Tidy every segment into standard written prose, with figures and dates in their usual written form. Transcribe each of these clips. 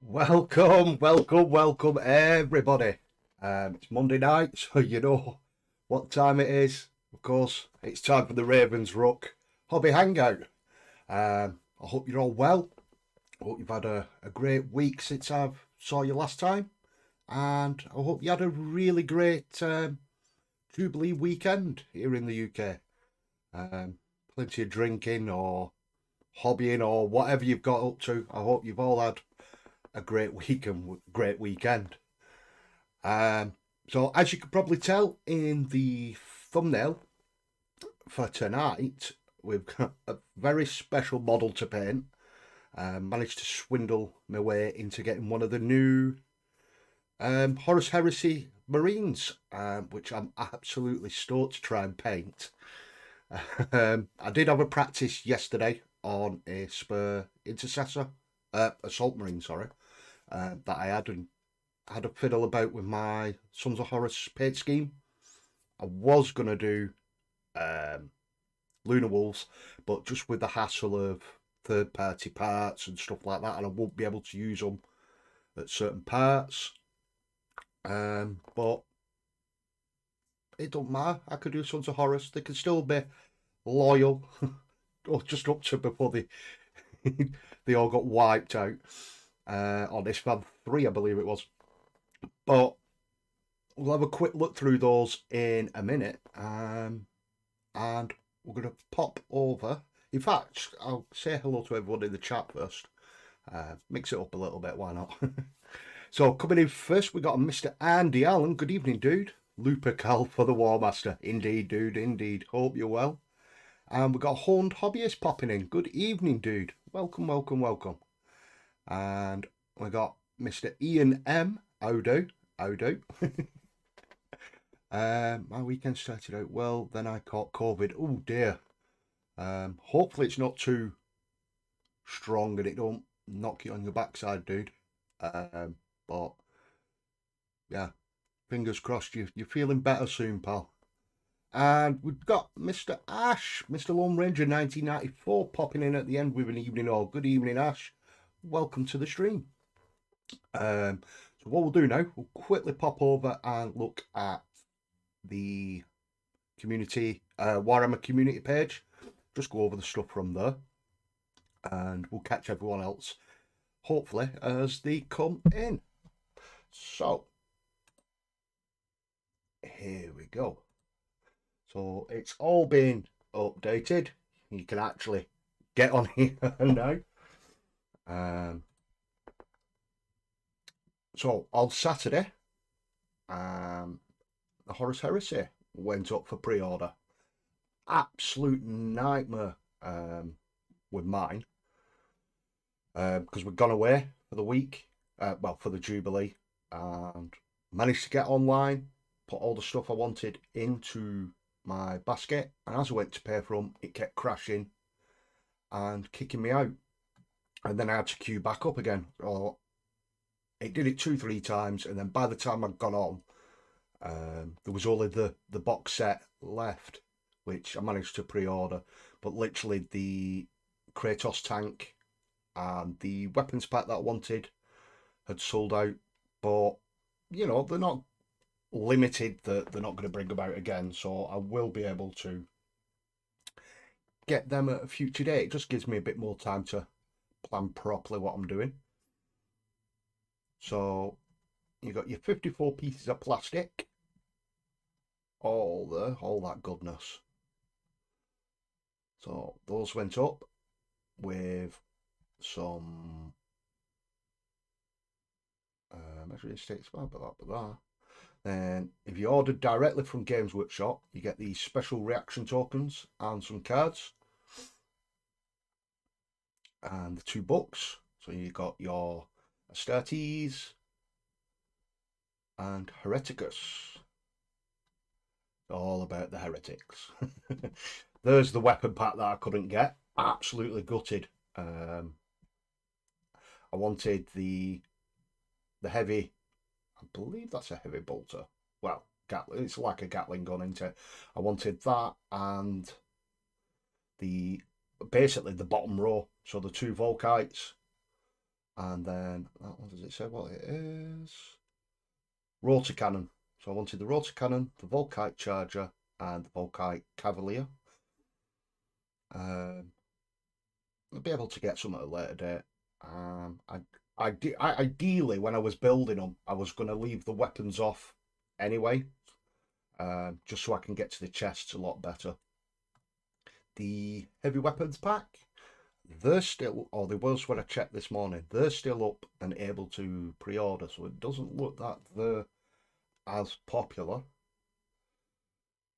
Welcome, everybody. It's Monday night, so you know what time it is. Of course, it's time for the Ravens Ruck Hobby Hangout. I hope you're all well. I hope you've had a great week since I've saw you last time, and I hope you had a really great Jubilee weekend here in the UK. Plenty of drinking or hobbying or whatever you've got up to. I hope you've all had a great week and great weekend. So as you can probably tell in the thumbnail for tonight, we've got a very special model to paint. Managed to swindle my way into getting one of the new Horus Heresy Marines, which I'm absolutely stoked to try and paint. I did have a practice yesterday on a spur intercessor, assault marine, sorry, that I had, and had a fiddle about with my Sons of Horus paint scheme. I was going to do Lunar Wolves, but just with the hassle of third-party parts and stuff like that, and I won't be able to use them at certain parts. But it don't matter. I could do Sons of Horus. They can still be loyal, or just up to before they they all got wiped out on this Fab 3, I believe it was. But we'll have a quick look through those in a minute, and we're going to pop over. In fact, I'll say hello to everyone in the chat first. Mix it up a little bit, why not? So coming in first, we got a Mr. Andy Allen. Good evening, dude. Lupercal for the War Master. Indeed, dude, indeed. Hope you're well. And we got a Horned Hobbyist popping in. Good evening, dude. Welcome. And we got Mr. Ian M. Odo. My weekend started out well, then I caught COVID. Oh dear. Hopefully it's not too strong and it don't knock you on your backside, dude. But yeah, fingers crossed you're feeling better soon, pal. And we've got Mr. Ash, Mr. Lone Ranger 1994, popping in at the end with an evening all. Good evening, Ash. Welcome to the stream. So what we'll do now, we'll quickly pop over and look at the community, Warhammer community page. Just go over the stuff from there. And we'll catch everyone else, hopefully, as they come in. So, here we go. So, it's all been updated. You can actually get on here now. So, on Saturday, the Horus Heresy went up for pre-order. Absolute nightmare with mine. Because we'd gone away for the week, for the Jubilee, and managed to get online, put all the stuff I wanted into my basket, and as I went to pay for them, it kept crashing and kicking me out, and then I had to queue back up again. Or it did it 2-3 times, and then by the time I'd gone on, there was only the box set left, which I managed to pre-order, but literally the Kratos tank and the weapons pack that I wanted had sold out. But you know, they're not limited, that they're not going to bring them out again, so I will be able to get them at a future date. It just gives me a bit more time to plan properly what I'm doing. So you got your 54 pieces of plastic, all that goodness. So those went up with some measuring sticks, blah. Then if you ordered directly from Games Workshop, you get these special reaction tokens and some cards and the 2 books. So you got your Astartes and Hereticus, all about the heretics. There's the weapon pack that I couldn't get. Absolutely gutted. I wanted the heavy, I believe that's a heavy bolter. Well, Gatling, it's like a Gatling gun, isn't it? I wanted that and basically the bottom row. So the 2 Volkites And then, that one, does it say what it is? Rotor cannon. So I wanted the rotor cannon, the Volkite charger, and the Volkite Cavalier. I'll be able to get some at a later date. Ideally, when I was building them, I was going to leave the weapons off anyway, just so I can get to the chests a lot better. The heavy weapons pack, they're still, or they was when I checked this morning, they're still up and able to pre-order, so it doesn't look that they're as popular.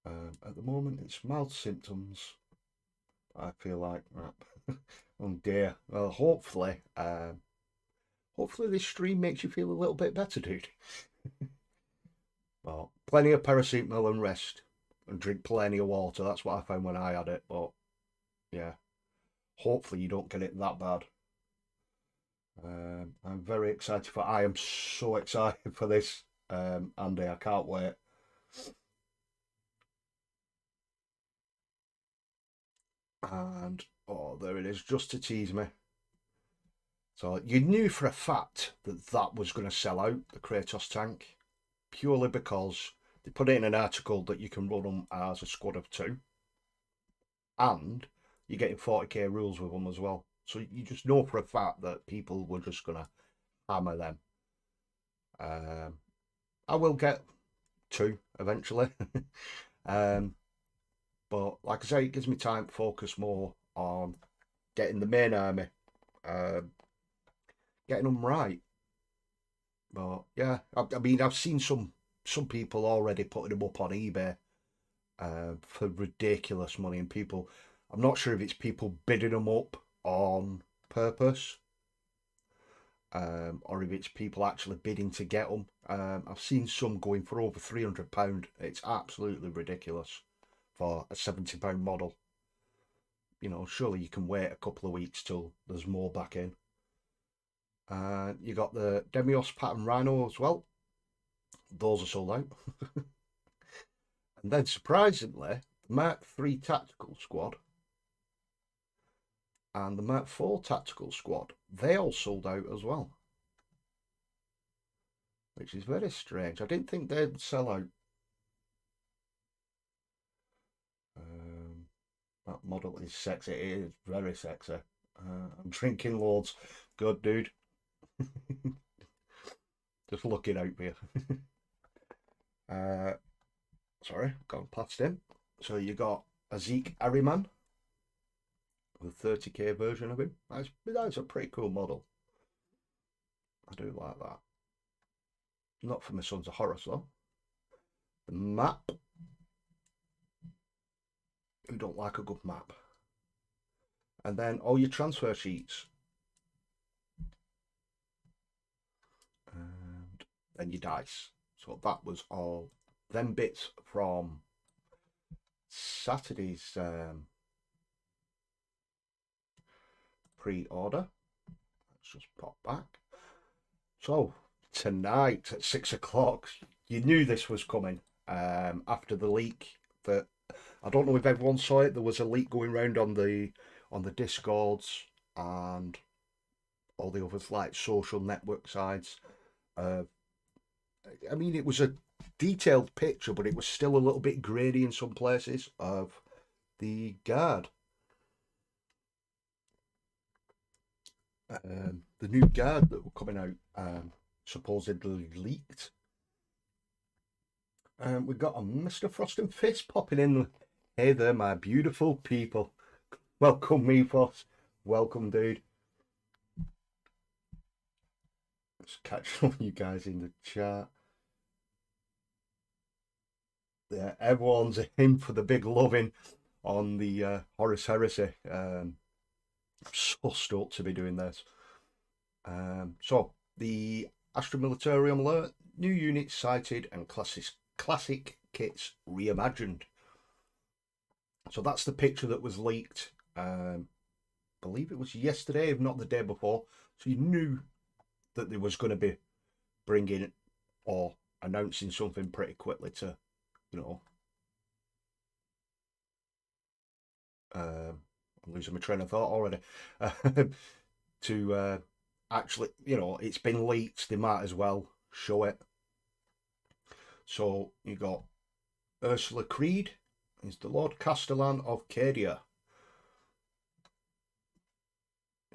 At the moment, it's mild symptoms. I feel like, oh dear. Well, hopefully this stream makes you feel a little bit better, dude. Well, plenty of paracetamol and rest, and drink plenty of water. That's what I found when I had it. But yeah, hopefully you don't get it that bad. I'm very excited for. I am so excited for this, Andy. I can't wait. And oh, there it is, just to tease me. So you knew for a fact that that was going to sell out, the Kratos tank, purely because they put it in an article that you can run them as a squad of 2, and you're getting 40k rules with them as well. So you just know for a fact that people were just going to hammer them. I will get 2 eventually. But like I say, it gives me time to focus more on getting the main army, getting them right. But yeah, I mean, I've seen some people already putting them up on eBay for ridiculous money, and people, I'm not sure if it's people bidding them up on purpose, or if it's people actually bidding to get them. I've seen some going for over £300. It's absolutely ridiculous for a £70 model. You know, surely you can wait a couple of weeks till there's more back in. You got the Demios Pattern Rhino as well. Those are sold out. And then surprisingly, the Mark III Tactical Squad and the Mark IV Tactical Squad, they all sold out as well. Which is very strange. I didn't think they'd sell out. That model is sexy. It is very sexy. I'm drinking loads. Good, dude. Just looking out for you. Sorry, gone past him. So you got a Zeke Harriman, the 30k version of him. That's a pretty cool model. I do like that. Not for my Sons of Horus though. The map. Who don't like a good map? And then all your transfer sheets. And then your dice. So that was all them bits from Saturday's pre-order. Let's just pop back. So tonight at 6 o'clock, you knew this was coming after the leak. That I don't know if everyone saw it. There was a leak going around on the Discords and all the other like social network sites. I mean, it was a detailed picture, but it was still a little bit grainy in some places of the guard. The new guard that were coming out supposedly leaked. We've got a Mr. Frost and Fist popping in. Hey there, my beautiful people. Welcome, Mephos. Welcome, dude. Let's catch all you guys in the chat. Yeah, everyone's in for the big loving on the Horus Heresy. I'm so stoked to be doing this. So, the Astra Militarium alert, new units sighted and classic kits reimagined. So that's the picture that was leaked. I believe it was yesterday, if not the day before. So you knew that there was going to be bringing or announcing something pretty quickly to, you know, I'm losing my train of thought already, to actually, you know, it's been leaked, they might as well show it. So you got Ursula Creed is the Lord Castellan of Cadia.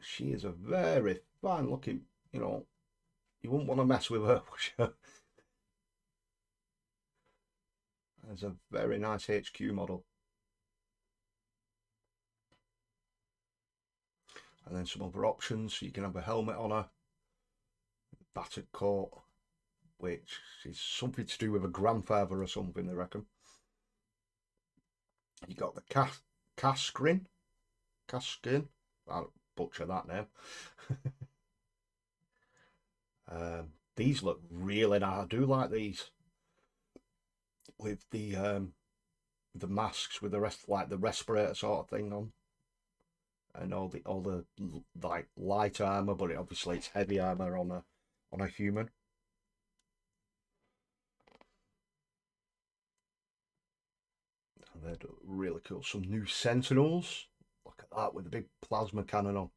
She is a very fine looking, you know, you wouldn't want to mess with her, would you? It's a very nice HQ model. And then some other options. So you can have a helmet on her, battered coat, which is something to do with a grandfather or something, I reckon. You got the Caskin. I'll butcher that name. These look really nice. I do like these with the masks with the rest, like the respirator sort of thing on, and all the like light armor, but obviously it's heavy armor on a human. And they're really cool. Some new Sentinels. Look at that with the big plasma cannon on.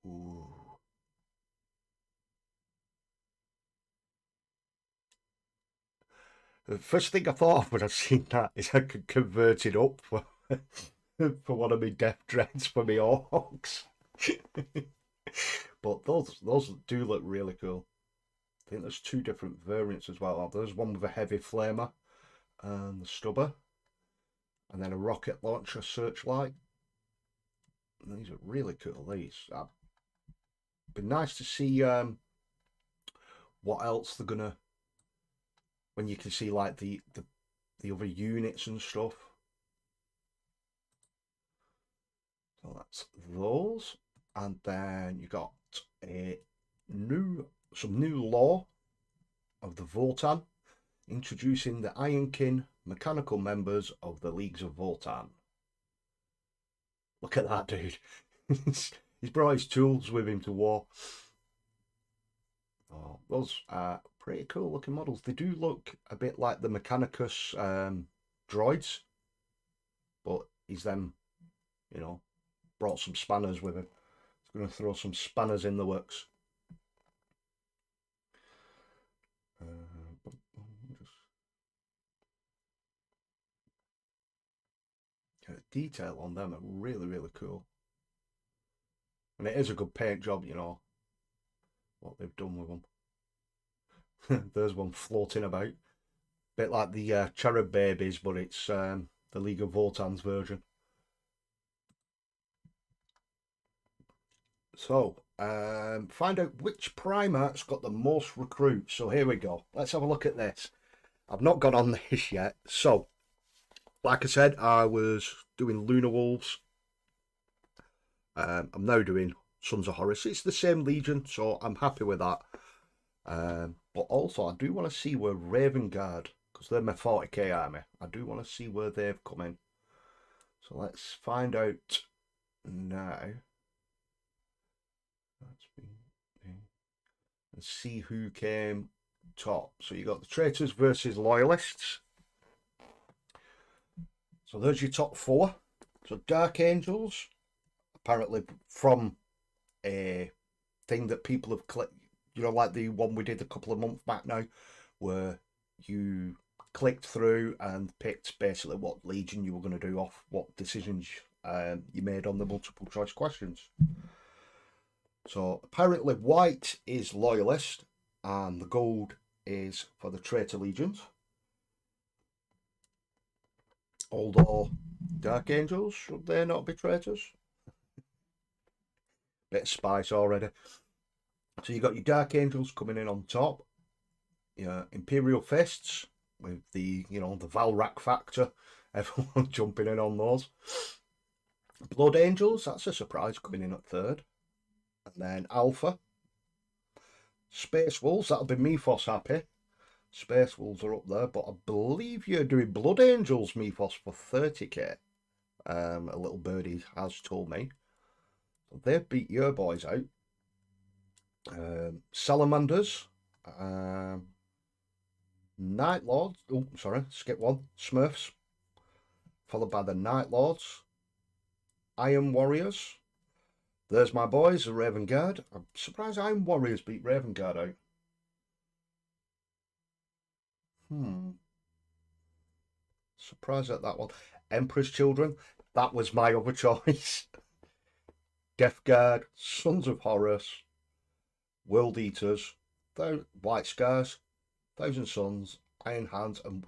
Ooh. The first thing I thought of when I seen that is I could convert it up for, for one of my death dreads for my orcs. But those do look really cool. I think there's two different variants as well. There's one with a heavy flamer and the stubber, and then a rocket launcher searchlight. And these are really cool. These. It'd be nice to see what else they're gonna, when you can see like the other units and stuff. So that's those, and then you got some new lore of the Votann, introducing the Ironkin mechanical members of the Leagues of Votann. Look at that dude. He's brought his tools with him to war. Oh, those are pretty cool looking models. They do look a bit like the Mechanicus droids, but he's them, you know, brought some spanners with him. He's going to throw some spanners in the works. Detail on them are really, really cool. And it is a good paint job, you know, what they've done with them. There's one floating about. Bit like the Cherub Babies, but it's the League of Votann's version. So, find out which Primarch's got the most recruits. So here we go. Let's have a look at this. I've not got on this yet. So, like I said, I was doing Lunar Wolves. I'm now doing Sons of Horus. It's the same Legion, so I'm happy with that. But also, I do want to see where Raven Guard, because they're my 40k army, I do want to see where they've come in. So let's find out now. And see who came top. So you got the Traitors versus Loyalists. So there's your top four. So Dark Angels, apparently from a thing that people have clicked, you know, like the one we did a couple of months back now, where you clicked through and picked basically what legion you were going to do off what decisions you made on the multiple choice questions. So apparently white is Loyalist and the gold is for the Traitor Legions. Although Dark Angels, should they not be traitors? Bit of spice already. So you got your Dark Angels coming in on top. Your Imperial Fists with the, you know, the Valrak factor. Everyone jumping in on those. Blood Angels, that's a surprise, coming in at third. And then Alpha. Space Wolves, that'll be Mythos happy. Space Wolves are up there, but I believe you're doing Blood Angels Mythos for 30k. A little birdie has told me. So they've beat your boys out. Salamanders. Night Lords. Oh, sorry, skip one. Smurfs. Followed by the Night Lords. Iron Warriors. There's my boys, the Raven Guard. I'm surprised Iron Warriors beat Raven Guard out. Surprised at that one. Emperor's Children. That was my other choice. Death Guard, Sons of Horus, World Eaters, White Scars, Thousand Suns, Iron Hands, and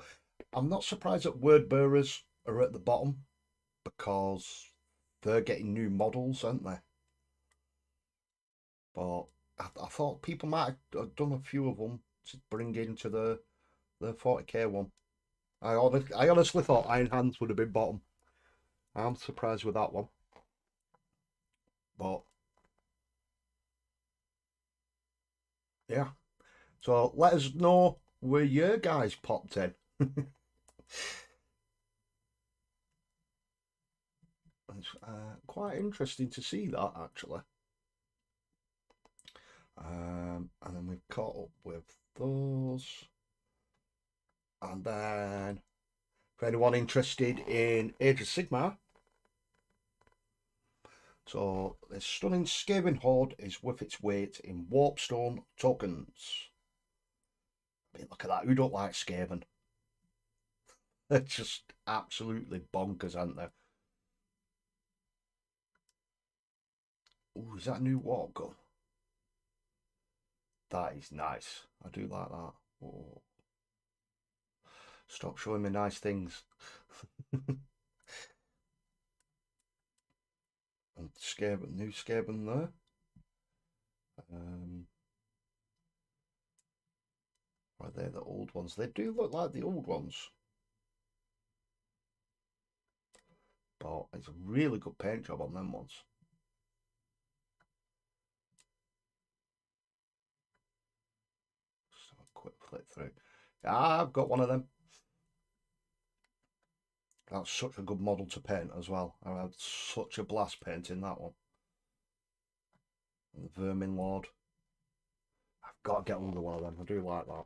I'm not surprised that Word Bearers are at the bottom because they're getting new models, aren't they? But I thought people might have done a few of them to bring into the 40k one. I honestly thought Iron Hands would have been bottom. I'm surprised with that one. But yeah. So let us know where your guys popped in. It's quite interesting to see that actually. And then we've caught up with those. And then for anyone interested in Age of Sigmar, so this stunning Skaven Horde is worth its weight in Warpstone tokens. I mean, look at that, who don't like Skaven? They're just absolutely bonkers, aren't they? Ooh, is that a new warp gun? That is nice. I do like that. Oh. Stop showing me nice things. And Skaven, new Skaven there. Right, they're the old ones. They do look like the old ones. But it's a really good paint job on them ones. So a quick flip through. I've got one of them. That's such a good model to paint as well. I had such a blast painting that one. The Vermin Lord. I've got to get another one of them. I do like that.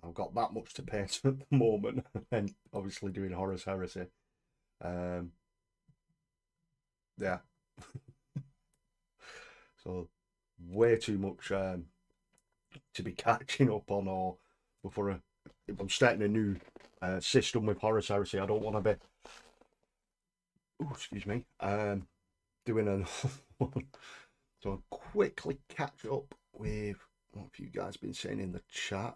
I've got that much to paint at the moment, and obviously doing Horus Heresy. Yeah. So way too much to be catching up on, or before if I'm starting a new system with Horus Heresy, I don't want to be. Oh, excuse me. Doing another one. So I'll quickly catch up with what have you guys been saying in the chat.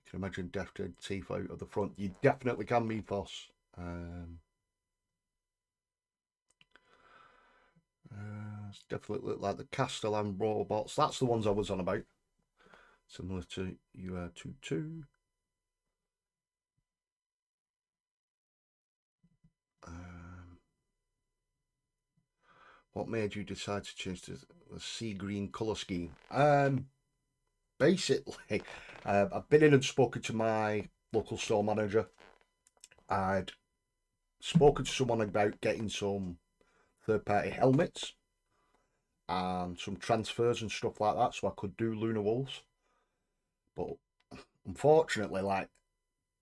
You can imagine Death Dead teeth out of the front. You definitely can, Mythos. It's definitely look like the Castellan robots. That's the ones I was on about. Similar to UR22. What made you decide to change to the sea green colour scheme? Basically, I've been in and spoken to my local store manager. I'd spoken to someone about getting some third-party helmets and some transfers and stuff like that, so I could do Lunar Wolves. But unfortunately, like,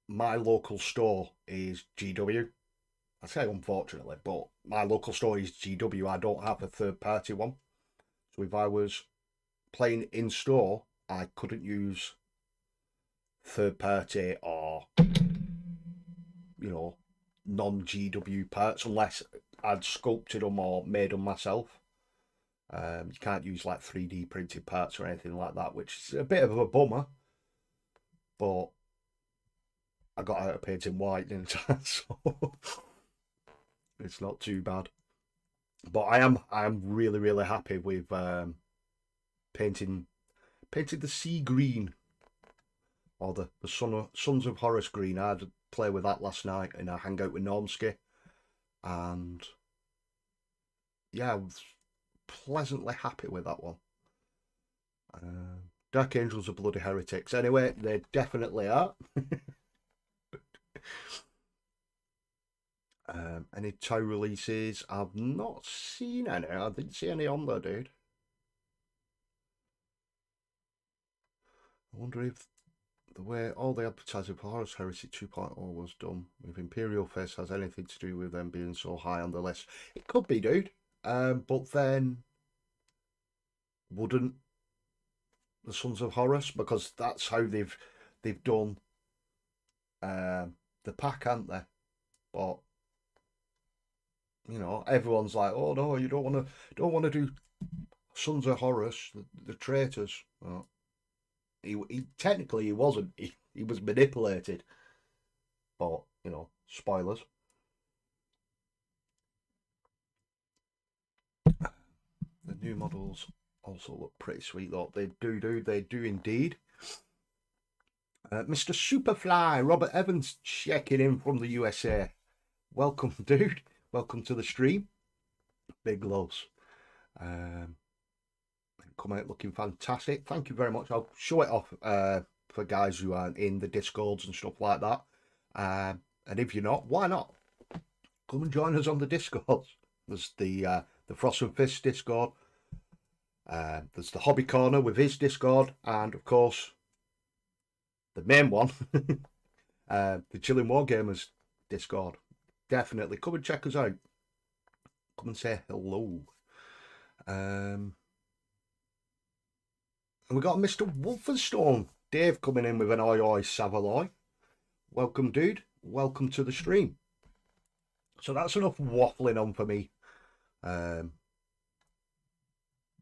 my local store is GW. I say unfortunately, but my local store is GW. I don't have a third-party one. So if I was playing in store, I couldn't use third party or, you know, non-GW parts unless I'd sculpted them or made them myself. You can't use like 3D printed parts or anything like that, which is a bit of a bummer. But I got out of painting white, didn't I? So it's not too bad. But I am really happy with painting the sea green, or the Sons of Horus green. I had to play with that last night in a hangout with Normsky, and yeah, I was pleasantly happy with that one. Dark Angels are bloody heretics. Anyway, they definitely are. Any Tau releases? I've not seen any. I didn't see any on there, dude. I wonder if the way all the advertising for Horus Heresy 2.0 was done with Imperial Face has anything to do with them being so high on the list. It could be, dude. But then wouldn't the Sons of Horus, because that's how they've done the pack, haven't they? But you know, everyone's like, oh no, you don't want to do Sons of Horus, the traitors. Well, he technically he wasn't. He was manipulated. But you know, spoilers. The new models also look pretty sweet, though. They do indeed. Mr. Superfly, Robert Evans checking in from the USA. Welcome, dude. Welcome to the stream. Big loves. Come out looking fantastic. Thank you very much. I'll show it off for guys who aren't in the Discords and stuff like that. And if you're not, why not? Come and join us on the Discords. There's the Frost and Fist Discord. There's the Hobby Corner with his Discord, and of course the main one, the Chilling Wargamers Discord. Definitely come and check us out. Come and say hello. And we got Mr. Wolfenstone Dave coming in with an oi oi Savaloy. Welcome, dude. Welcome to the stream. So that's enough waffling on for me. For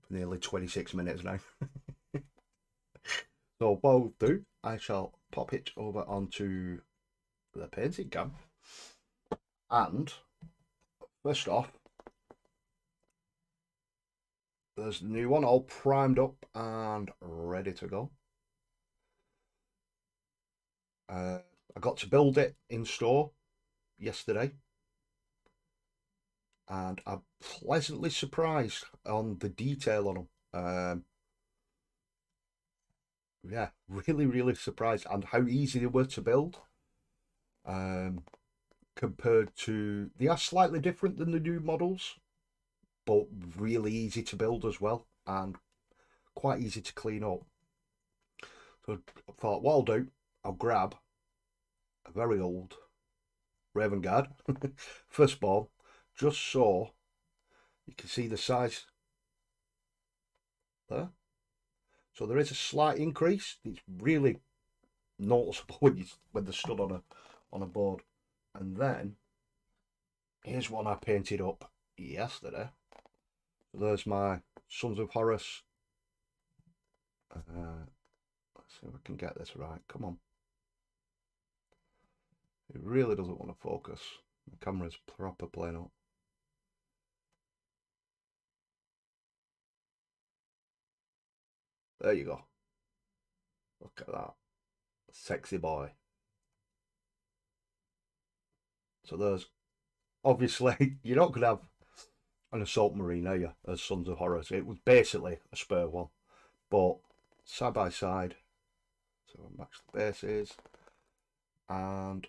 nearly 26 minutes now. So what I'll do, I shall pop it over onto the painting cam. And first off, there's the new one all primed up and ready to go. I got to build it in store yesterday, and I'm pleasantly surprised on the detail on them. Yeah, really surprised, and how easy they were to build. Compared to, they are slightly different than the new models, but really easy to build as well, and quite easy to clean up. So I thought, what I'll do, I'll grab a very old Raven Guard, firstborn, just so you can see the size there. So there is a slight increase. It's really noticeable when they're stood on a board. And then here's one I painted up yesterday. So there's my Sons of Horus. Let's see if we can get this right. Come on. It really doesn't want to focus. The camera's proper playing up. There you go. Look at that. Sexy boy. So there's, obviously, you're not going to have an Assault Marine, are you, as Sons of Horus? It was basically a spare one. But side by side. So match the bases. And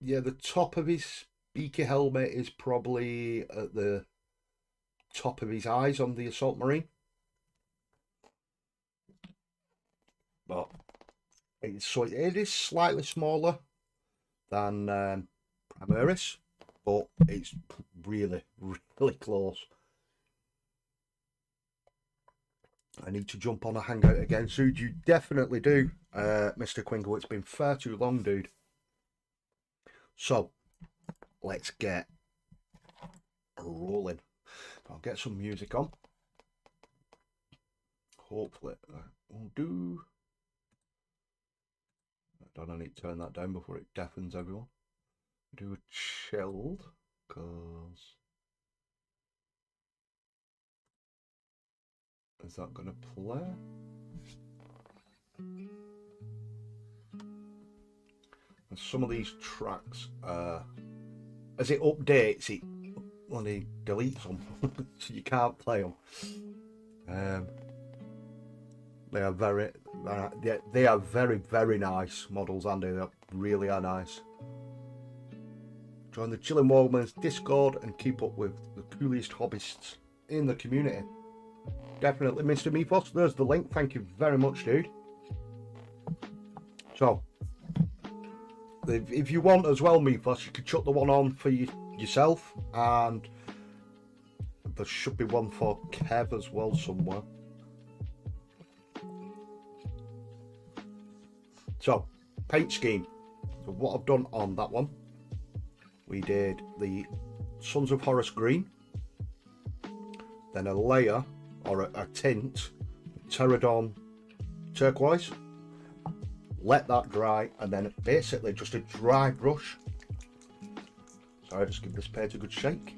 yeah, the top of his beaky helmet is probably at the top of his eyes on the Assault Marine. But it is slightly smaller than Primaris, but it's really close. I need to jump on a hangout again soon. You definitely do, Mr. Quingle. It's been far too long, dude. So let's get rolling. I'll get some music on. Hopefully that will do. I need to turn that down before it deafens everyone. Do a chilled, because is that going to play? And some of these tracks, as it updates, it only deletes them, so you can't play them. They are very nice models, and they really are nice. Join the Chilling Wargamers Discord and keep up with the coolest hobbyists in the community. Definitely, Mr. Mephos. There's the link. Thank you very much, dude. So, if you want as well, Meatboss, you can chuck the one on for yourself, and there should be one for Kev as well somewhere. So, paint scheme. So what I've done on that one, we did the Sons of Horus green, then a layer or a tint Pterodon turquoise, let that dry, and then basically just a dry brush. So I just give this paint a good shake.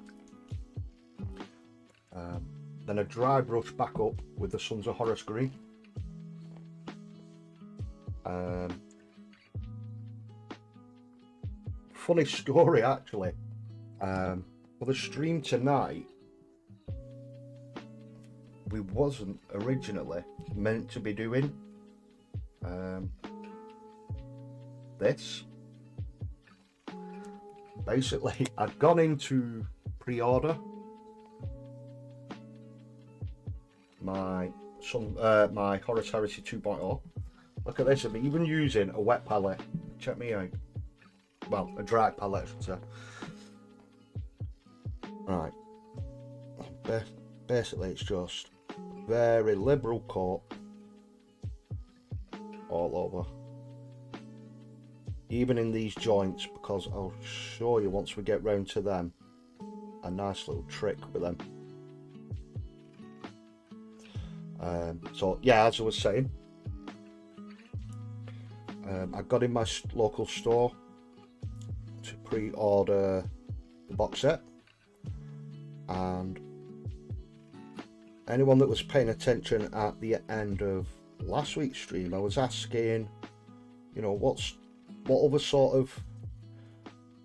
Then a dry brush back up with the Sons of Horus green. Funny story actually, for the stream tonight, we wasn't originally meant to be doing this. Basically, I'd gone into pre-order my Horus Heresy 2.0. Look at this, I'm even using a wet palette. Check me out. Well, a dry palette, I should say. Right. Basically, it's just very liberal coat all over. Even in these joints, because I'll show you once we get round to them, a nice little trick with them. So, yeah, as I was saying, I got in my local store to pre-order the box set, and anyone that was paying attention at the end of last week's stream, I was asking, you know, what other sort of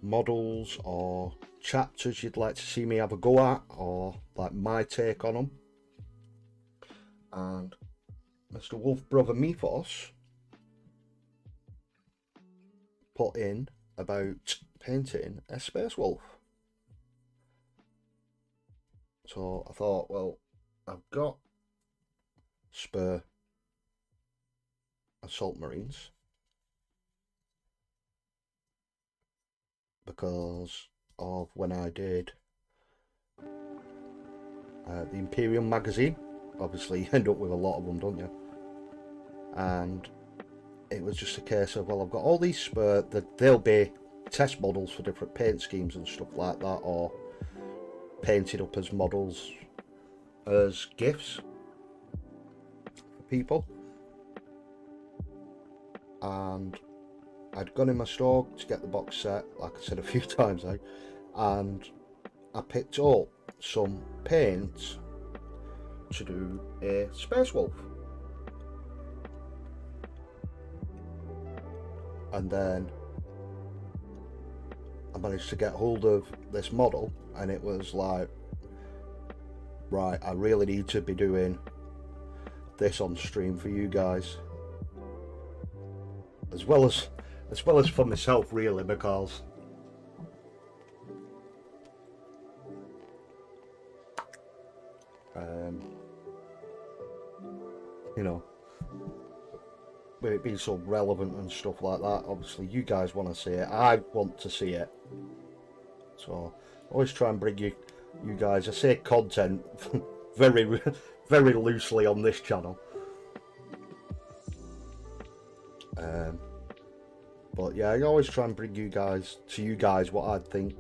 models or chapters you'd like to see me have a go at, or like my take on them. And Mr. Wolf Brother Mythos put in about painting a Space Wolf. So I thought, well, I've got spare Assault Marines because of when I did the Imperium magazine. Obviously you end up with a lot of them, don't you? And it was just a case of, well, I've got all these spare, that they'll be test models for different paint schemes and stuff like that, or painted up as models as gifts for people. And I'd gone in my store to get the box set, like I said a few times now, and I picked up some paint to do a Space Wolf. And then I managed to get hold of this model, and it was like, right, I really need to be doing this on stream for you guys, as well as for myself, really, because you know, with it being so relevant and stuff like that, obviously you guys want to see it, I want to see it, so I always try and bring you guys, I say content very loosely on this channel, but yeah, I always try and bring you guys what I think,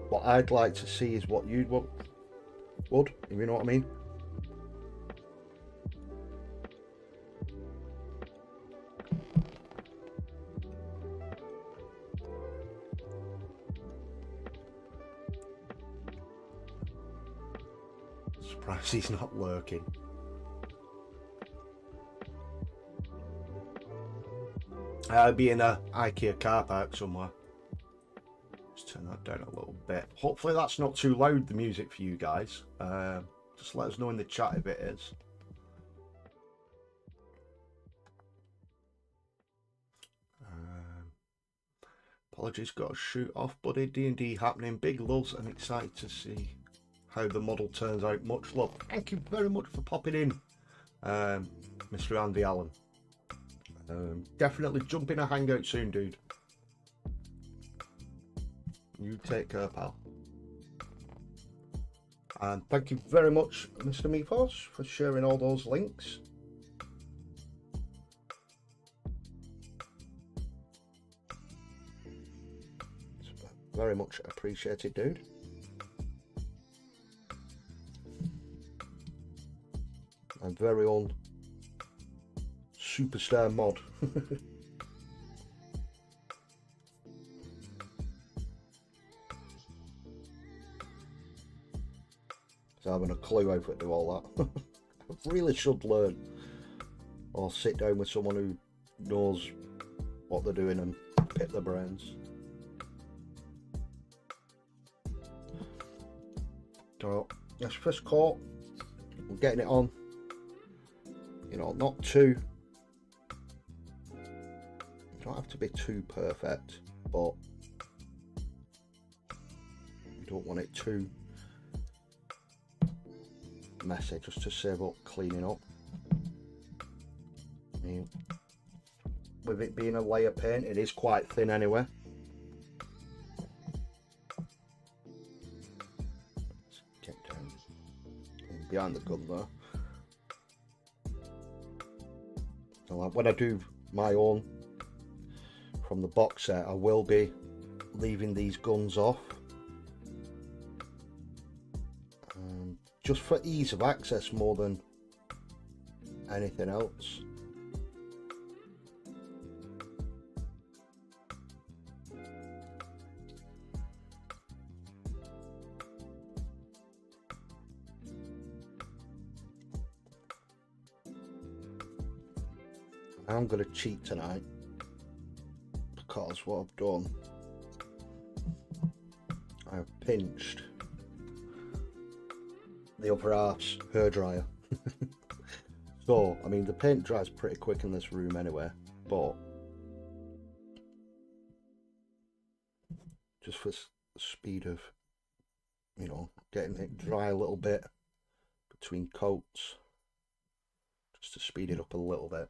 what I'd like to see is what you'd would, if you know what I mean. Surprised he's not lurking. I'll be in a IKEA car park somewhere. Just turn that down a little bit. Hopefully that's not too loud, the music, for you guys. Just let us know in the chat if it is. Apologies, got to shoot off, buddy. D&D happening. Big loves, and excited to see how the model turns out. Much love. Thank you very much for popping in, Mr. Andy Allen. Definitely jump in a hangout soon, dude. You take care, pal. And thank you very much, Mr. Meepos, for sharing all those links. It's very much appreciated, dude. My very own superstar mod. So I haven't a clue how to do all that. I really should learn, or sit down with someone who knows what they're doing and pick their brains. So that's first coat. We're getting it on. You know, not too. You don't have to be too perfect, but you don't want it too messy, just to save up cleaning up. I mean, with it being a layer paint, it is quite thin anyway. Let's get down behind the gun there. So like when I do my own from the box set, I will be leaving these guns off. Just for ease of access more than anything else. I'm going to cheat tonight because what I've done, I've pinched the upper half's hairdryer. So, I mean, the paint dries pretty quick in this room anyway, but just for speed of, you know, getting it dry a little bit between coats, just to speed it up a little bit.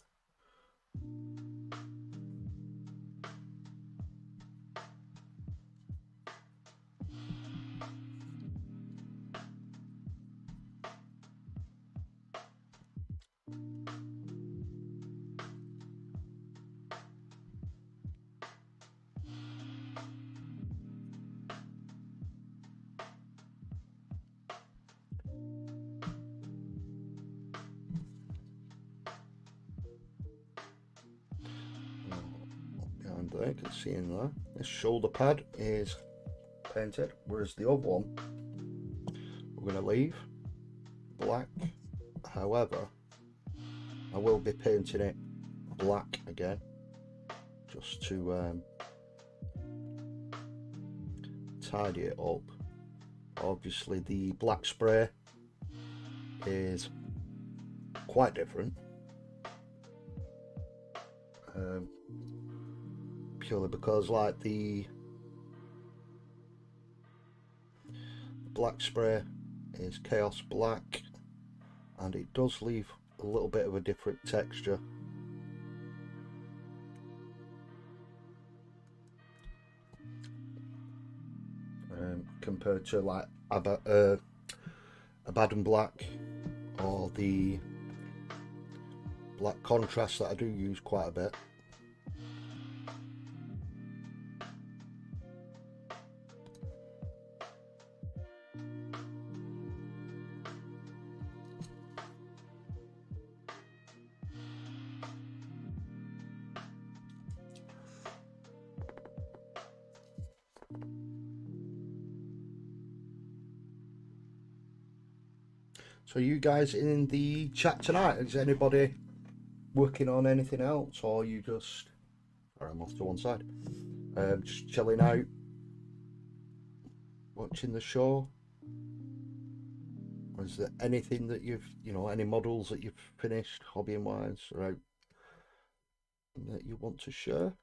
There, you can see in there, this shoulder pad is painted, whereas the other one we're going to leave black. However, I will be painting it black again, just to tidy it up. Obviously the black spray is quite different, purely because like the black spray is chaos black and it does leave a little bit of a different texture. Compared to like Abaddon black or the black contrast that I do use quite a bit. So you guys in the chat tonight, is anybody working on anything else, or you just, sorry, I'm off to one side, just chilling out, watching the show? Or is there anything that you've, you know, any models that you've finished hobbying wise or out that you want to share?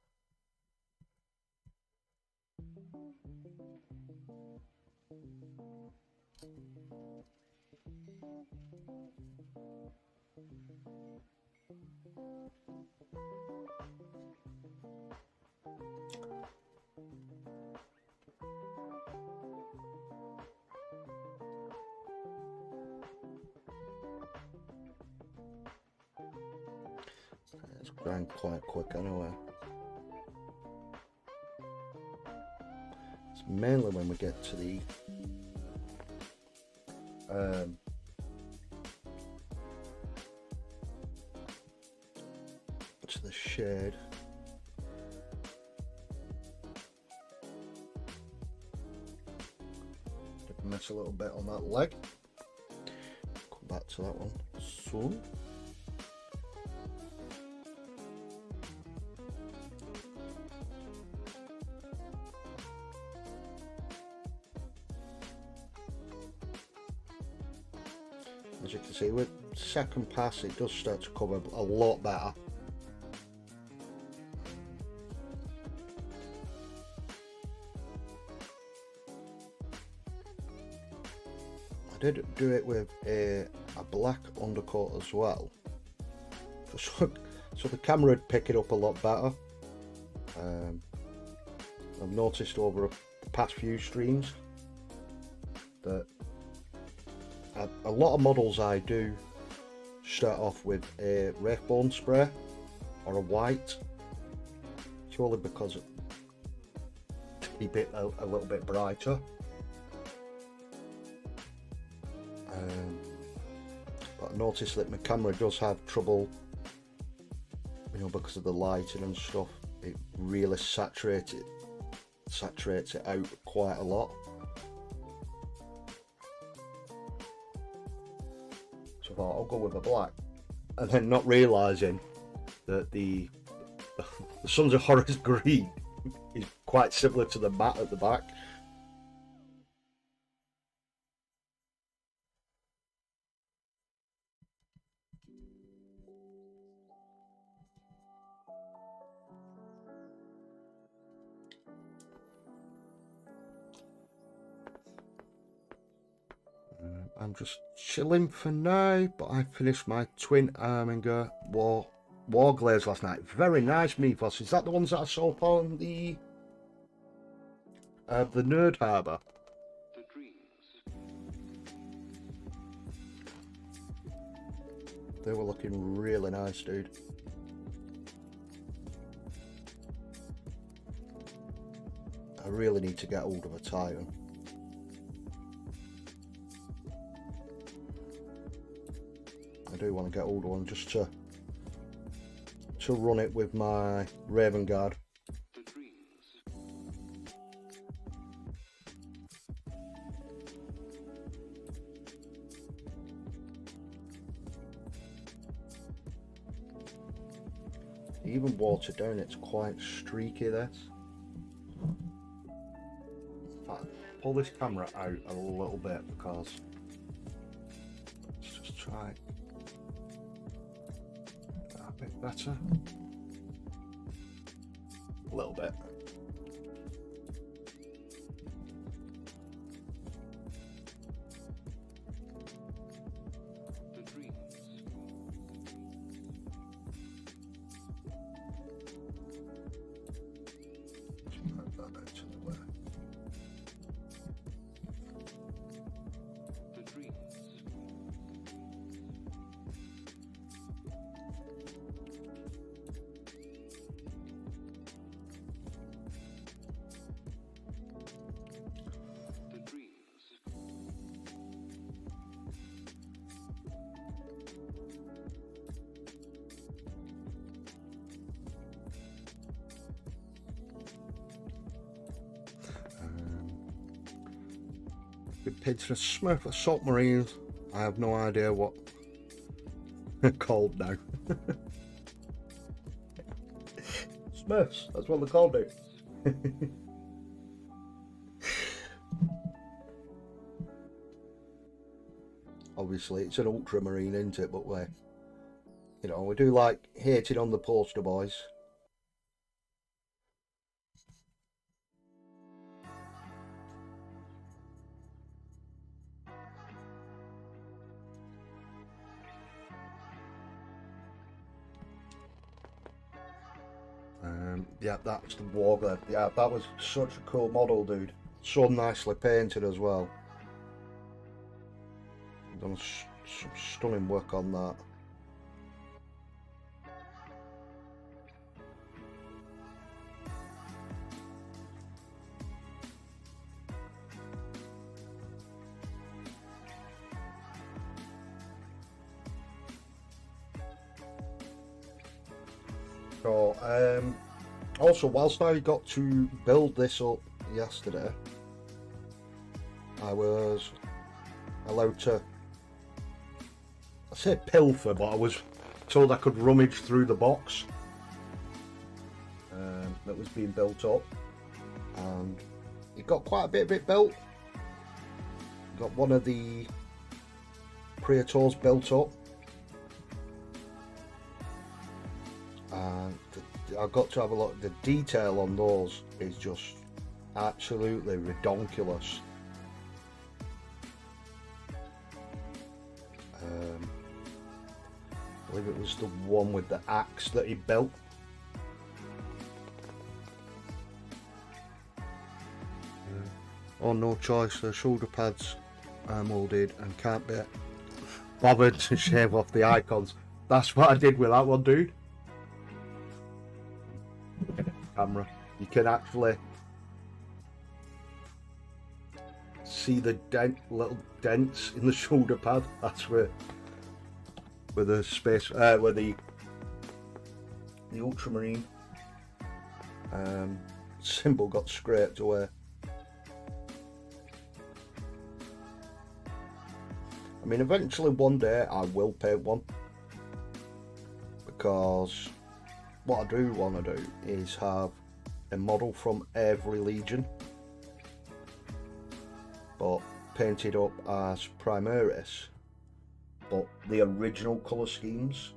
It's grind quite quick anyway. It's mainly when we get to the shade. Did miss a little bit on that leg. Come back to that one soon. As you can see, with second pass it does start to cover a lot better. I did do it with a black undercoat as well, so the camera would pick it up a lot better. I've noticed over the past few streams that a lot of models I do start off with a Wraithbone spray or a white, purely because to keep it a little bit brighter. But I noticed that my camera does have trouble, you know, because of the lighting and stuff. It really saturates it out quite a lot. So I thought I'll go with a black, and then not realising that the Sons of Horus green is quite similar to the matte at the back. I'm just chilling for now, but I finished my twin Arminger war glaze last night. Very nice, Mythos. Is that the ones that I saw on the Nerd Harbour? They were looking really nice, dude. I really need to get hold of a Titan. I do want to get hold of one just to run it with my Raven Guard. Even watered down, it's quite streaky, this. In fact, pull this camera out a little bit because let's just try that a bit better. A little bit. Been paid to the Smurf Assault Marines. I have no idea what they're called now. Smurfs, that's what they're called now. Obviously it's an ultramarine, isn't it? But we do like hating on the poster boys. Yeah, that's the Warglaive. Yeah, that was such a cool model, dude. So nicely painted as well. Done some stunning work on that. So, also, whilst I got to build this up yesterday, I was allowed to, I say pilfer, but I was told I could rummage through the box that was being built up, and it got quite a bit of it built. Got one of the Praetors built up, and I've got to have a look. The detail on those is just absolutely redonkulous. I believe it was the one with the axe that he built. Oh, no choice, the shoulder pads are moulded and can't be bothered to shave off the icons. That's what I did with that one, dude. Camera, you can actually see the little dents in the shoulder pad. That's where the space, where the Ultramarine symbol got scraped away. I mean, eventually one day I will paint one, because what I do want to do is have a model from every legion, but painted up as Primaris, but the original colour schemes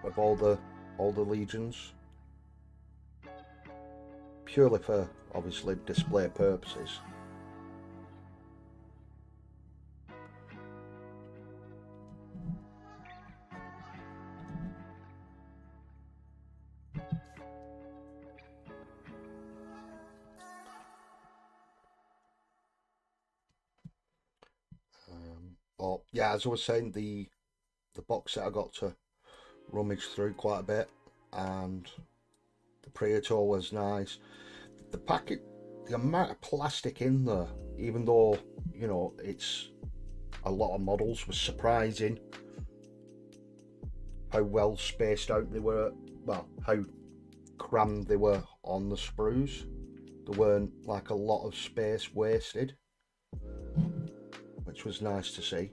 of all the legions, purely for obviously display purposes. But yeah, as I was saying, the box set I got to rummage through quite a bit, and the Praetor was nice. The packet, the amount of plastic in there, even though, you know, it's a lot of models, was surprising. How well spaced out they were, well, how crammed they were on the sprues. There weren't like a lot of space wasted, which was nice to see.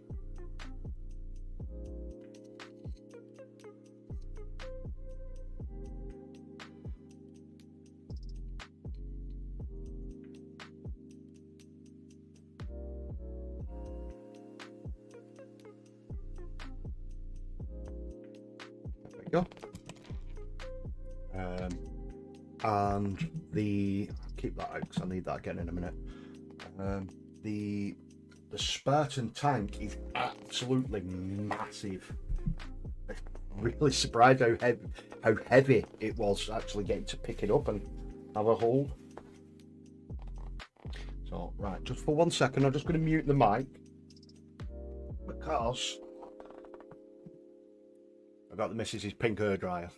There we go. And the, I'll keep that out because I need that again in a minute. The Spartan tank is absolutely massive. I'm really surprised how heavy it was actually getting to pick it up and have a hold. So right, just for 1 second, I'm just going to mute the mic because I got the missus's pink hairdryer.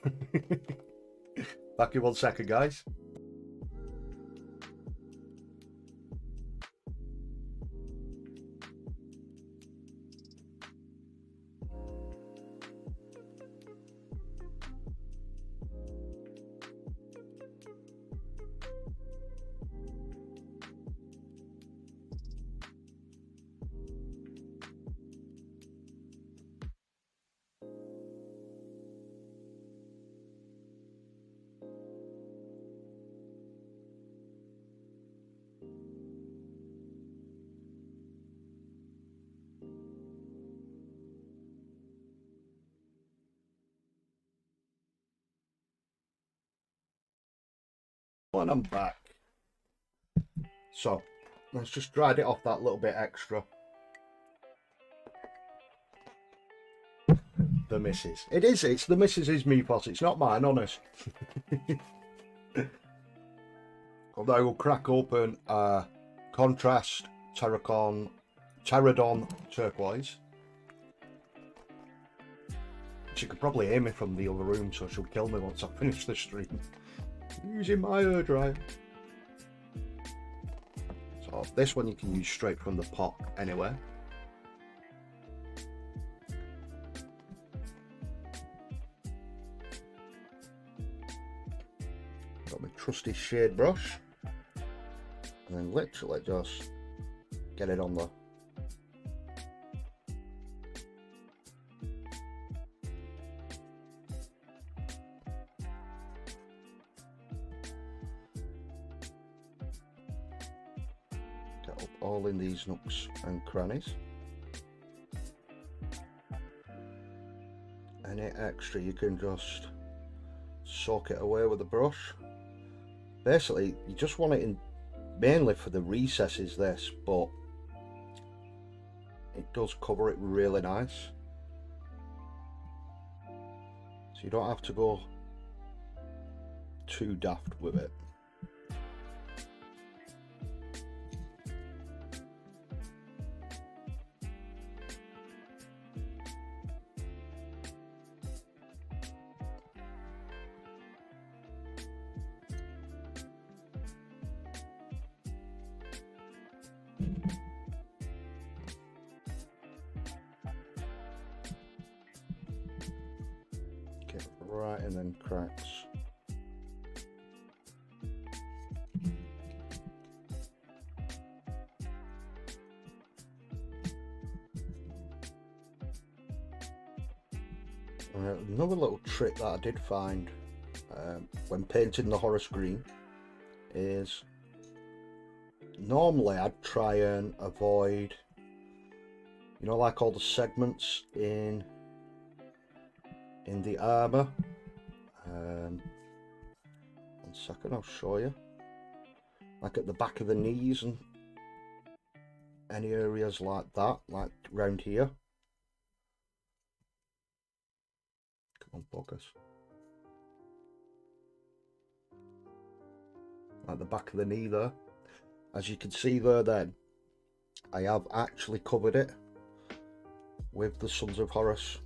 Back in 1 second, guys. And I'm back. So let's just dried it off that little bit extra. the missus. It is, it's the missus's meatballs, it's not mine, honest. Although I will crack open contrast Pterodon turquoise. She could probably hear me from the other room, so she'll kill me once I finish the stream. Using my hairdryer. So this one you can use straight from the pot anywhere. Got my trusty shade brush, and then literally just get it on the all in these nooks and crannies. Any extra you can just soak it away with the brush. Basically you just want it in mainly for the recesses, this, but it does cover it really nice, so you don't have to go too daft with it. Get right in them cracks. Another little trick that I did find when painting the Horus green is normally I'd try and avoid, you know, like all the segments in the armor. 1 second, I'll show you. Like at the back of the knees and any areas like that, like round here. Come on, focus. Like the back of the knee there. As you can see there then, I have actually covered it with the Sons of Horus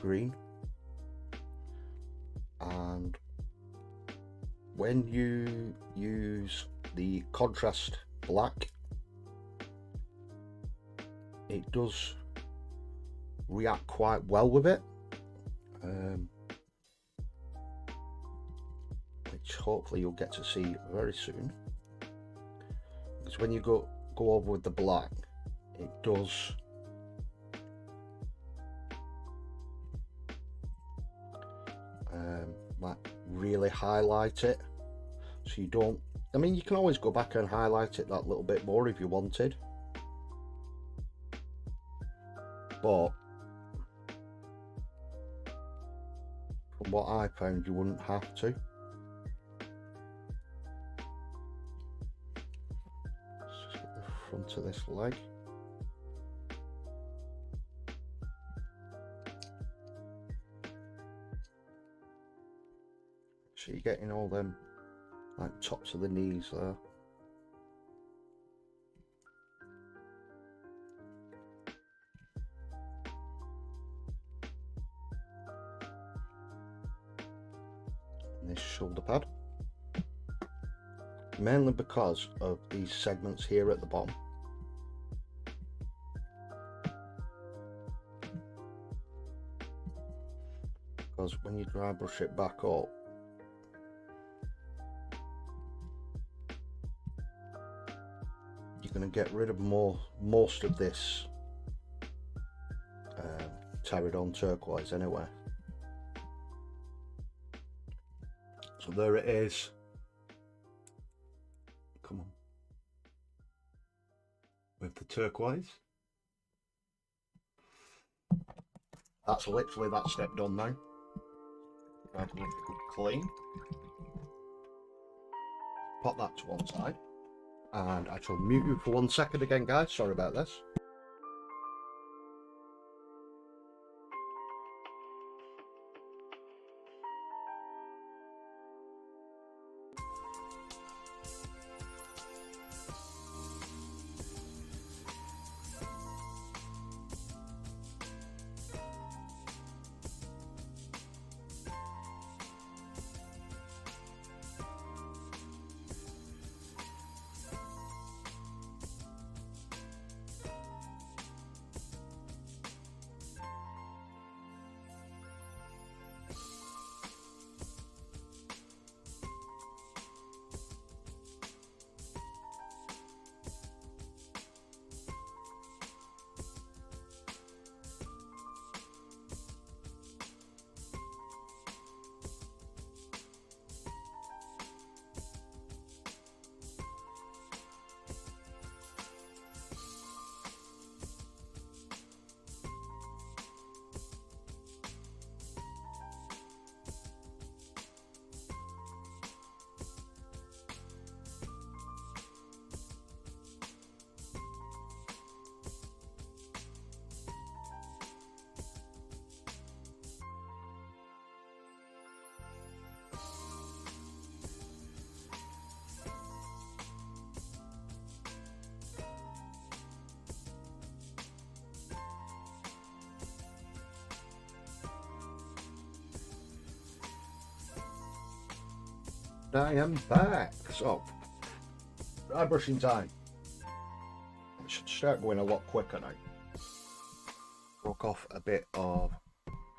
green. And when you use the contrast black, it does react quite well with it, which hopefully you'll get to see very soon, because when you go over with the black, it does like really highlight it, so you don't, I mean, you can always go back and highlight it that little bit more if you wanted, but from what I found, you wouldn't have to. Let's just get the front of this leg. So you're getting all them like tops of the knees there. This shoulder pad, mainly because of these segments here at the bottom. Because when you dry brush it back up, you're going to get rid of most of this Pterodon turquoise anyway. So there it is. Come on. With the turquoise. That's literally that step done now. Right, a good clean. Pop that to one side. And I shall mute you for 1 second again, guys. Sorry about this. And I am back. So, dry brushing time. It should start going a lot quicker now. Broke off a bit of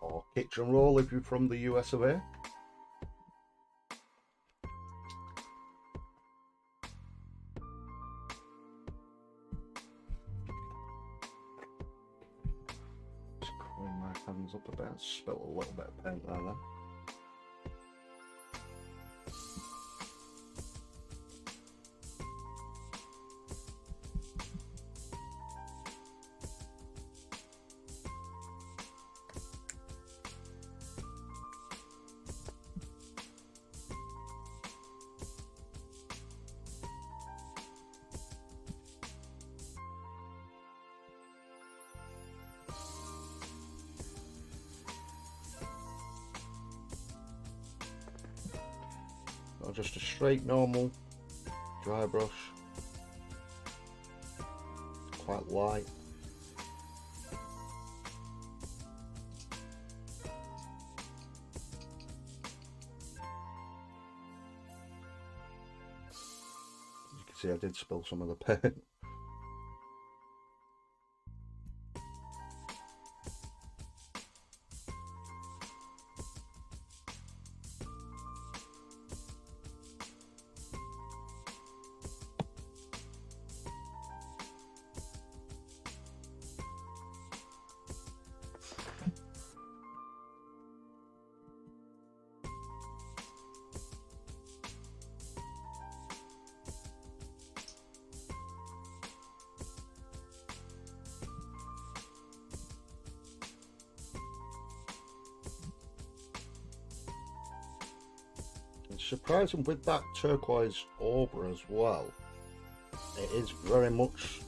our kitchen roll if you're from the US of A. Just clean my hands up a bit. Spill a little bit of paint there then. Just a straight normal dry brush, quite light. As you can see, I did spill some of the paint. Surprising with that turquoise ochre as well, it is very much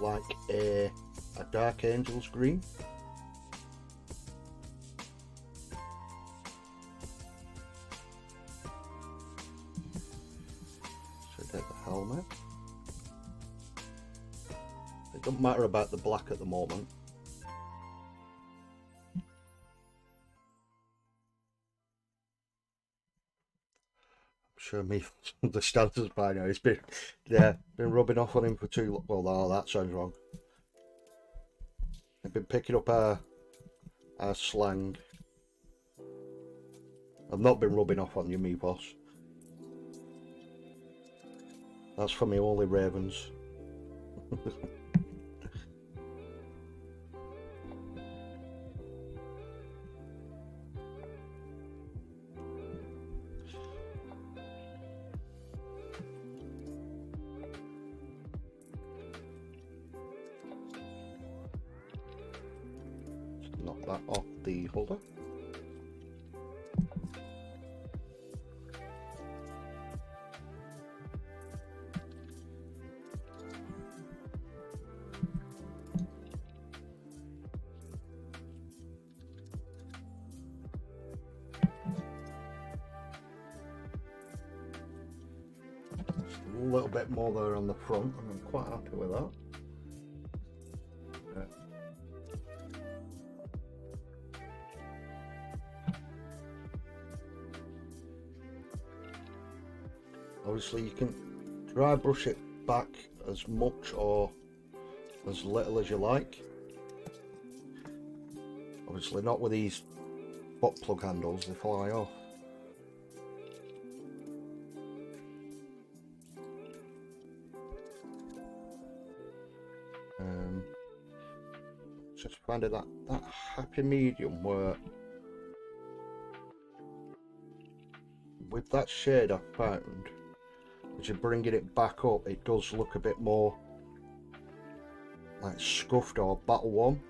like a Dark Angel's green. So get the helmet. It doesn't matter about the black at the moment. Sure me understands us by now. He's been rubbing off on him for too long. Well, no, that sounds wrong. I've been picking up our slang. I've not been rubbing off on you, me boss. That's for me only ravens. Knock that off the holder. Just a little bit more there on the front, and I'm quite happy with that. Obviously you can dry brush it back as much or as little as you like. Obviously not with these butt plug handles, they fly off. Just finding that happy medium where with that shade I found, as you're bringing it back up, it does look a bit more like scuffed or battle worn.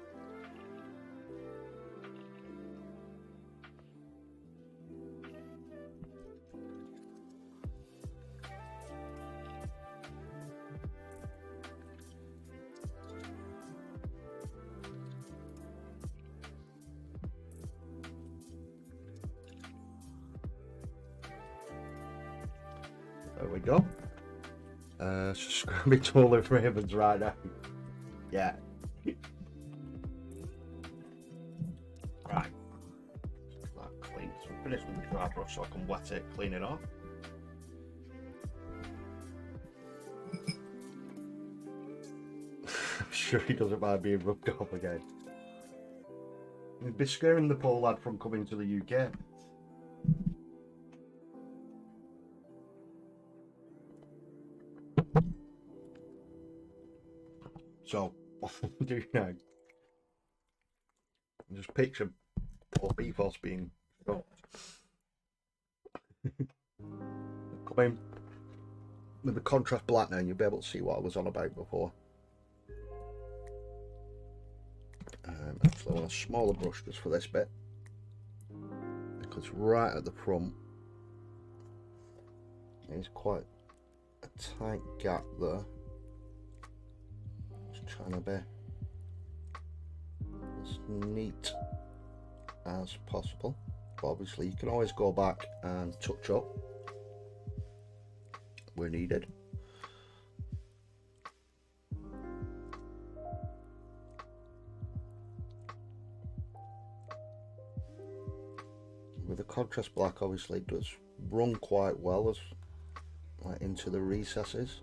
There we go. Scrubby taller ravens right now. Yeah. Right. That cleans some finish with the dry brush so I can wet it, clean it off. I'm sure he doesn't mind being rubbed off again. He'd be scaring the poor lad from coming to the UK. So, what I'm doing now, just picture poor Beefos being shot. Come in with the contrast black now and you'll be able to see what I was on about before. Actually I want a smaller brush just for this bit, because right at the front there's quite a tight gap there. Just trying to be as neat as possible, but obviously you can always go back and touch up where needed. With the contrast black, obviously it does run quite well as like into the recesses.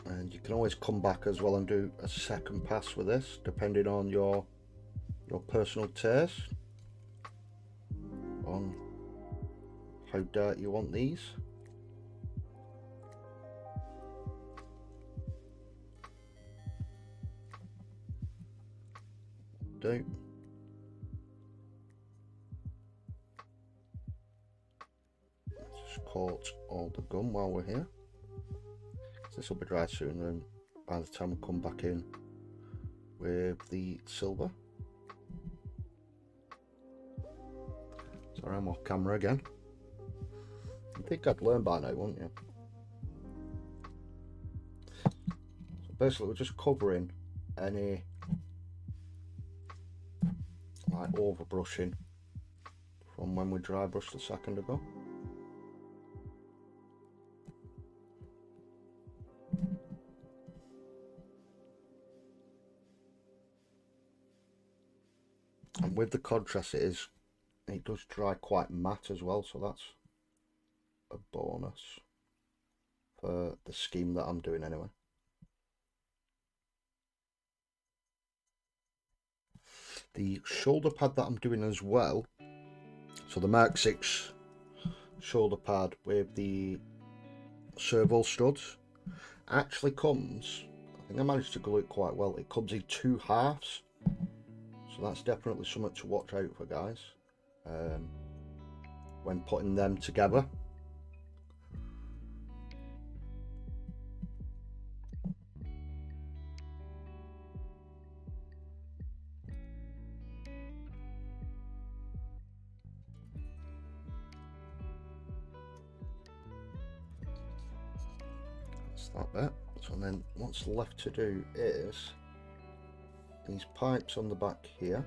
And you can always come back as well and do a second pass with this, depending on your personal taste on how dark you want these. Do. Let's just coat all the gum while we're here. This will be dry soon, and by the time we come back in with the silver. Sorry, I'm off camera again. I think I'd learn by now, wouldn't you? So basically we're just covering any like overbrushing from when we dry brushed a second ago. And with the contrast it does dry quite matte as well, so that's a bonus for the scheme that I'm doing anyway. The shoulder pad that I'm doing as well, so the Mark 6 shoulder pad with the servo studs, actually comes, I think I managed to glue it quite well, it comes in 2 halves, so that's definitely something to watch out for, guys, when putting them together. That bit. So then what's left to do is these pipes on the back here,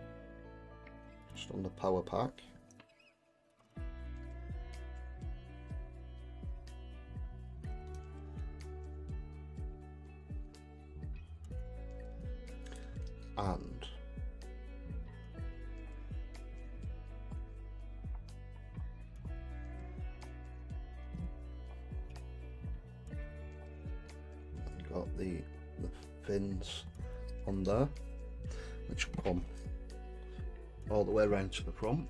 just on the power pack, and got the fins on there, which come all the way around to the front.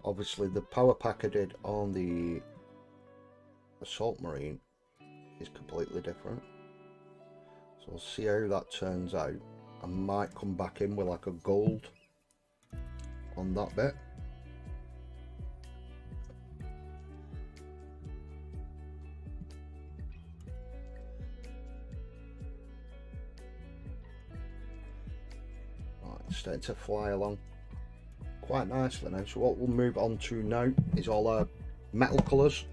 Obviously the power pack I did on the Assault Marine is completely different, so we'll see how that turns out. I might come back in with like a gold on that bit. It's starting to fly along quite nicely now. So what we'll move on to now is all our metal colours.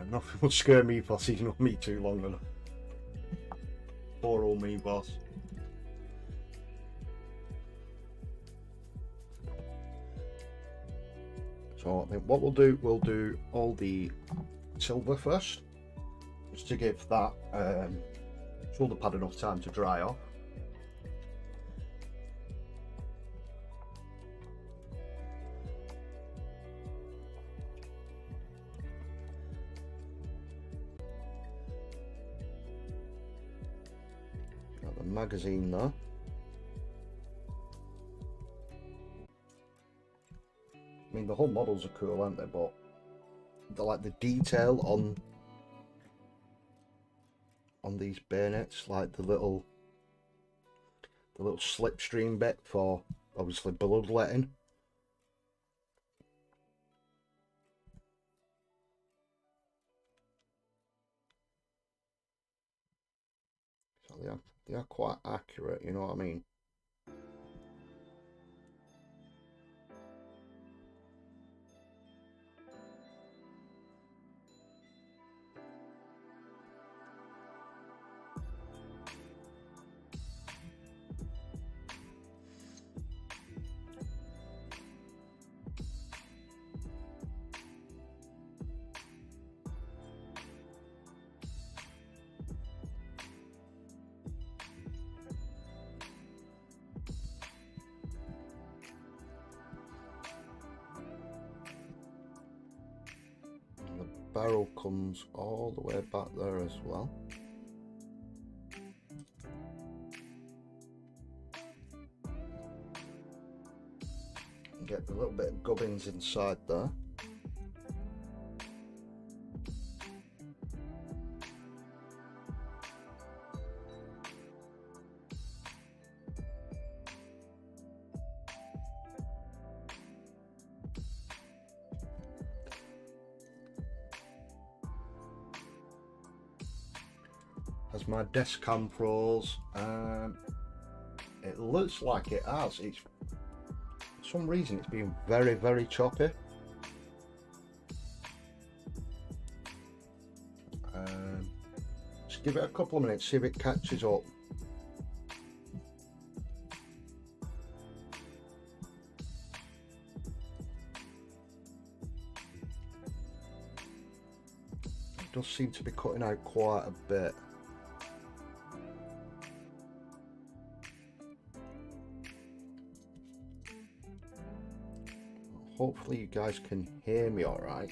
Nothing will scare me boss, he's known me too long enough. Poor old me boss. So I think what we'll do all the silver first, just to give that shoulder pad enough time to dry off. Got the magazine there. I mean, the whole models are cool, aren't they? But like the detail on these bayonets, like the little slipstream bit for obviously bloodletting. So they are quite accurate, you know what I mean? Barrel comes all the way back there as well. Get a little bit of gubbins inside there. As my desk cam froze, it looks like it has. It's for some reason it's been very choppy. Just give it a couple of minutes, see if it catches up. It does seem to be cutting out quite a bit. Hopefully you guys can hear me all right.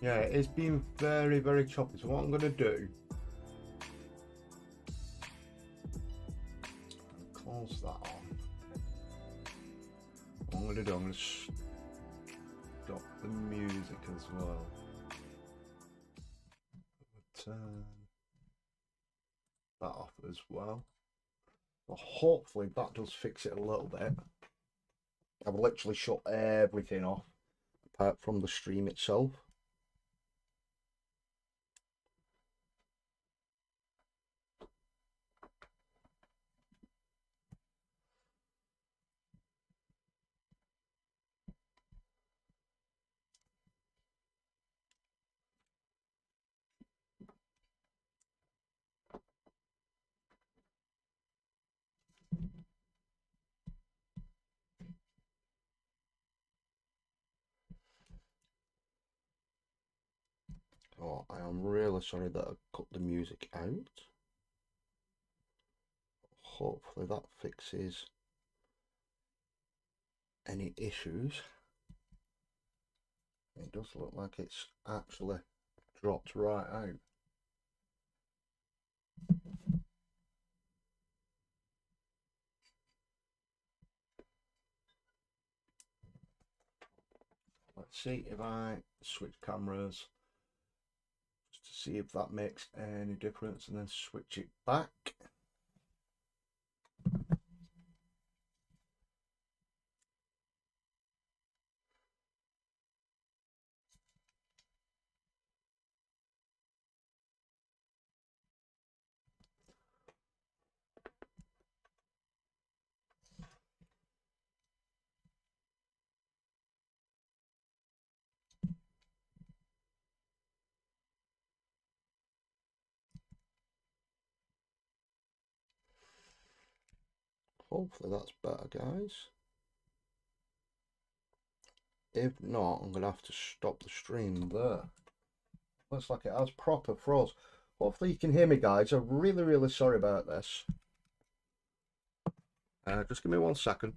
Yeah, it's been very choppy. So what I'm going to do, close that off. What I'm going to do, I'm going to stop the music as well. Turn that off as well. Well, hopefully that does fix it a little bit. I've literally shut everything off apart from the stream itself. Oh, I am really sorry that I cut the music out. Hopefully that fixes any issues. It does look like it's actually dropped right out. Let's see if I switch cameras just to see if that makes any difference, and then switch it back. Hopefully that's better, guys. If not, I'm going to have to stop the stream there. Looks like it has proper froze. Hopefully you can hear me, guys. I'm really, really sorry about this. Just give me 1 second.